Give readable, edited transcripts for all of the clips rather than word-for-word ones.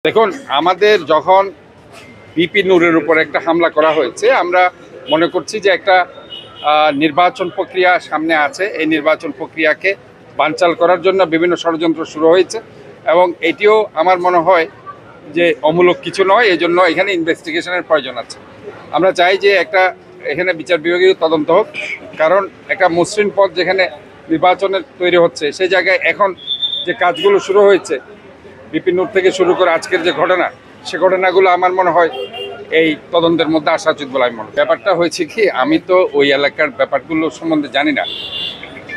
দেখুন, আমাদের যখন বিপি নূরের উপর একটা হামলা করা হয়েছে, আমরা মনে করছি যে একটা নির্বাচন প্রক্রিয়া সামনে আছে। এই নির্বাচন প্রক্রিয়াকে বানচাল করার জন্য বিভিন্ন ষড়যন্ত্র শুরু হয়েছে এবং এটিও আমার মনে হয় যে অমূলক কিছু নয়। এই জন্য এখানে ইনভেস্টিগেশনের প্রয়োজন আছে। আমরা চাই যে এখানে বিচার বিভাগীয় তদন্ত হোক, কারণ একটা মসৃণ পথ যেখানে নির্বাচনের তৈরি হচ্ছে সেই জায়গায় এখন যে কাজগুলো শুরু হয়েছে বিপিন নূর থেকে শুরু করে আজকের যে ঘটনা, সে ঘটনাগুলো আমার মনে হয় এই তদন্তের মধ্যে আসা উচিত বলে আমি মনে করি। ব্যাপারটা হয়েছে কি, আমি তো ওই এলাকার ব্যাপারগুলো সম্বন্ধে জানি না,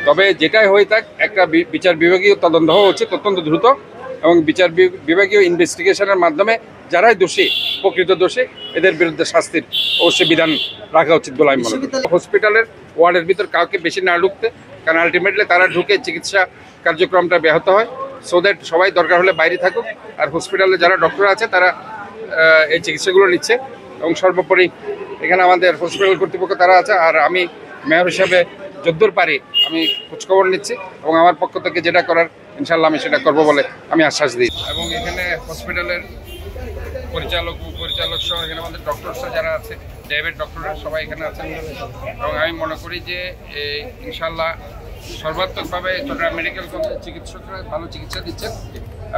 তবে যেটাই হয়ে থাক একটা বিচার বিভাগীয় তদন্ত হওয়া উচিত অত্যন্ত দ্রুত এবং বিচার বিভাগীয় ইনভেস্টিগেশনের মাধ্যমে যারাই দোষী, প্রকৃত দোষী, এদের বিরুদ্ধে শাস্তির অবশ্যই বিধান রাখা উচিত বলে আমি মনে করি। হসপিটালের ওয়ার্ডের ভিতর কাউকে বেশি না ঢুকতে, কারণ আলটিমেটলি তারা ঢুকে চিকিৎসা কার্যক্রমটা ব্যাহত হয়। সো দ্যাট সবাই দরকার হলে বাইরে থাকুক, আর হসপিটালে যারা ডক্টর আছে তারা এই চিকিৎসাগুলো নিচ্ছে এবং সর্বোপরি এখানে আমাদের হসপিটাল কর্তৃপক্ষ তারা আছে। আর আমি মেয়র হিসাবে যদ্দূর পারি আমি খোঁজখবর নিচ্ছি এবং আমার পক্ষ থেকে যেটা করার ইনশাল্লাহ আমি সেটা করবো বলে আমি আশ্বাস দিই। এবং এখানে হসপিটালের পরিচালক, উপপরিচালক সহ এখানে আমাদের ডক্টরসরা যারা আছে, প্রাইভেট ডক্টররা সবাই এখানে আছেন এবং আমি মনে করি যে ইনশাল্লাহ সর্বাত্মকভাবে চট্টগ্রাম মেডিকেল কলেজের চিকিৎসকরা ভালো চিকিৎসা দিচ্ছেন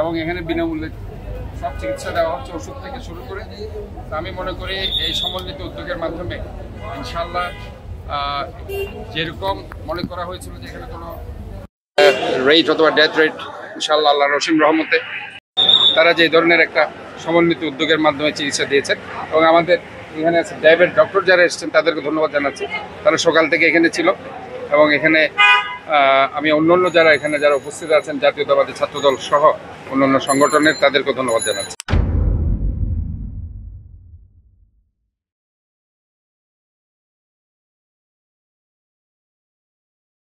এবং এখানে বিনামূল্যে সব চিকিৎসা দেওয়া হচ্ছে, ওষুধ থেকে শুরু করে। আমি মনে করি এই সমন্বিত উদ্যোগের মাধ্যমে ইনশাল্লাহ যেরকম মনে করা হয়েছিল যে এখানে কোনো রেট অথবা ডেথ রেট, ইনশাল্লাহ আল্লাহ রসিম রহমতে তারা যে ধরনের একটা সমন্বিত উদ্যোগের মাধ্যমে চিকিৎসা দিয়েছেন এবং আমাদের এখানে আছে প্রাইভেট ডক্টর যারা এসেছেন তাদেরকে ধন্যবাদ জানাচ্ছি। তারা সকাল থেকে এখানে ছিল এবং এখানে আমি অন্যান্য যারা এখানে যারা উপস্থিত আছেন, জাতীয়তাবাদী ছাত্রদল সহ অন্যান্য সংগঠনের, তাদেরকে ধন্যবাদ জানাচ্ছি।